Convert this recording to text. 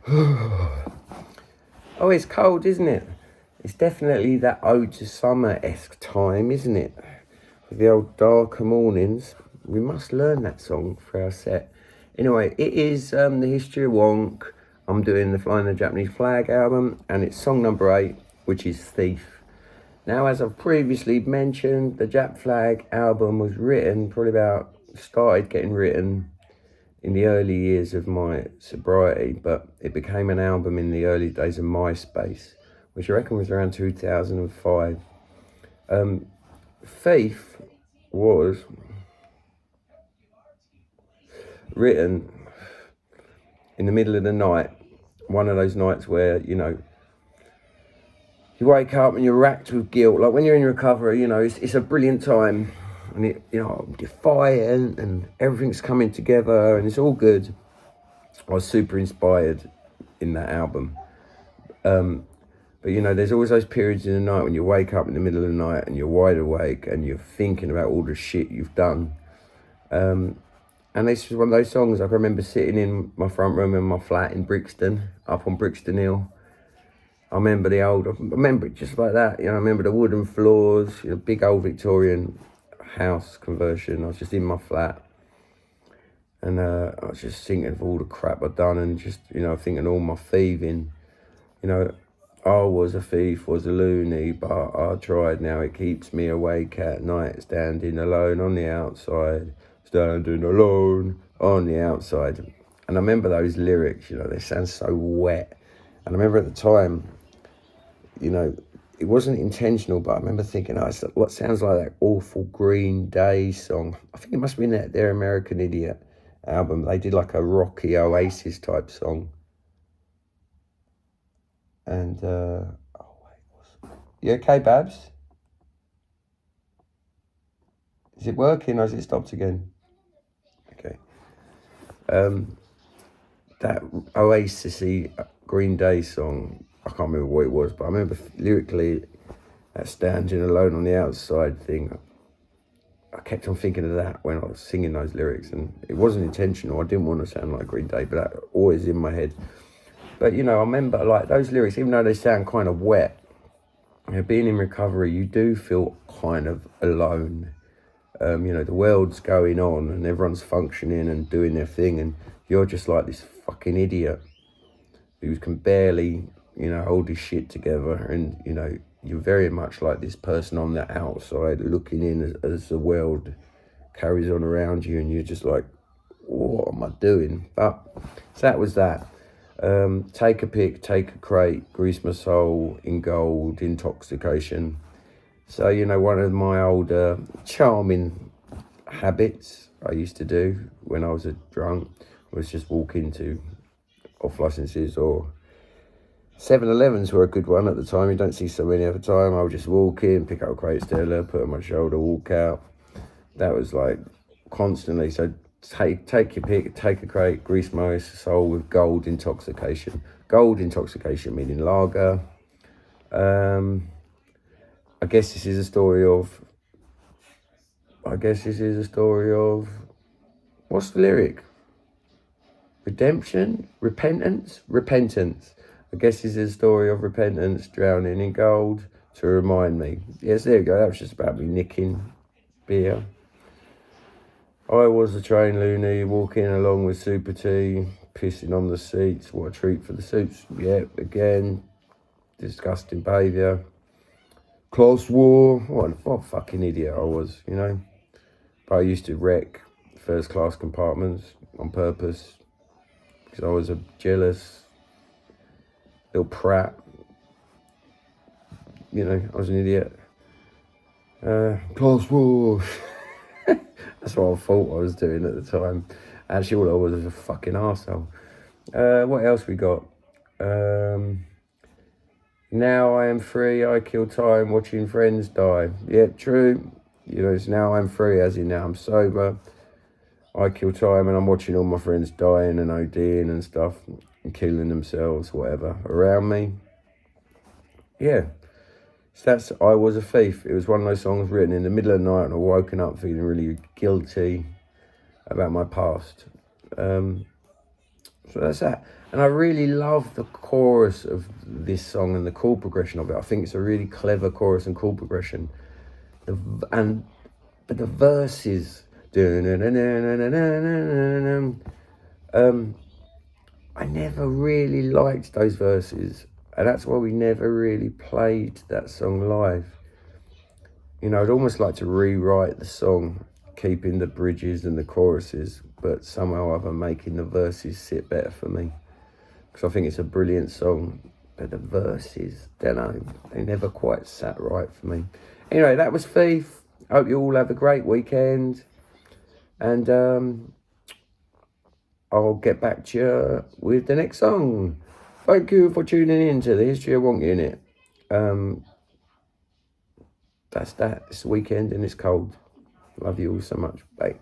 Oh, it's cold, isn't it? It's definitely that ode to summer-esque time, isn't it? With the old darker mornings. We must learn that song for our set. Anyway, it is the History of Wonk. I'm doing the Flying the Japanese Flag album, and it's song number 8, which is Thief. Now, as I've previously mentioned, the Jap Flag album was written, started getting written in the early years of my sobriety, but it became an album in the early days of MySpace, which I reckon was around 2005. Thief was written in the middle of the night, one of those nights where, you you wake up and you're racked with guilt. Like when you're in recovery, it's a brilliant time, and defiant, and everything's coming together, and it's all good. I was super inspired in that album. But there's always those periods in the night when you wake up in the middle of the night and you're wide awake and you're thinking about all the shit you've done. And this was one of those songs. I can remember sitting in my front room in my flat in Brixton, up on Brixton Hill. I remember it just like that. I remember the wooden floors, big old Victorian house conversion. I was just in my flat, and I was just thinking of all the crap I'd done, and just thinking of all my thieving. I was a thief, was a loony, but I tried. Now it keeps me awake at night, standing alone on the outside, standing alone on the outside. And I remember those lyrics. They sound so wet. And I remember at the time, it wasn't intentional, but I remember thinking, it's what sounds like that awful Green Day song. I think it must have been their American Idiot album. They did like a rocky Oasis type song. And, you okay, Babs? Is it working or has it stopped again? Okay. That Oasis-y Green Day song, I can't remember what it was, but I remember lyrically that standing alone on the outside thing. I kept on thinking of that when I was singing those lyrics, and it wasn't intentional. I didn't want to sound like Green Day, but that always in my head. But, I remember like those lyrics, even though they sound kind of wet, being in recovery, you do feel kind of alone. The world's going on and everyone's functioning and doing their thing, and you're just like this fucking idiot who can barely, hold his shit together. And, you're very much like this person on the outside looking in as the world carries on around you, and you're just like, what am I doing? But so that was that. Take a pick, take a crate, grease my soul in gold, intoxication. So, one of my older charming habits I used to do when I was a drunk was just walk into off licenses, or 7-Elevens were a good one at the time. You don't see so many at the time. I would just walk in, pick up a crate Stella, put it on my shoulder, walk out. That was like constantly. So take your pick, take a crate, grease my soul with gold intoxication. Gold intoxication meaning lager. I guess this is a story of, what's the lyric? Redemption? Repentance? Repentance. I guess this is a story of repentance, drowning in gold to remind me. Yes, there you go. That was just about me nicking beer. I was a train loony, walking along with Super T, pissing on the seats. What a treat for the suits. Yeah, again, disgusting behaviour. Class war. What a fucking idiot I was, But I used to wreck first class compartments on purpose because I was a jealous little prat. I was an idiot. Class war. That's what I thought I was doing at the time. Actually, all I was a fucking arsehole. What else we got? Now I am free, I kill time watching friends die. Yeah, true. It's now I'm free, as in now I'm sober. I kill time and I'm watching all my friends dying and ODing and stuff, and killing themselves, whatever, around me. Yeah. So that's I Was a Thief. It was one of those songs written in the middle of the night, and I woken up feeling really guilty about my past. So that's that. And I really love the chorus of this song and the chord progression of it. I think it's a really clever chorus and chord progression. But the verses, I never really liked those verses, and that's why we never really played that song live. You know, I'd almost like to rewrite the song, keeping the bridges and the choruses, but somehow or other making the verses sit better for me. Because I think it's a brilliant song, but the verses, don't know, they never quite sat right for me. Anyway, that was Thief. Hope you all have a great weekend. And I'll get back to you with the next song. Thank you for tuning in to the History of Wonk Unit. That's that. It's the weekend and it's cold. Love you all so much. Bye.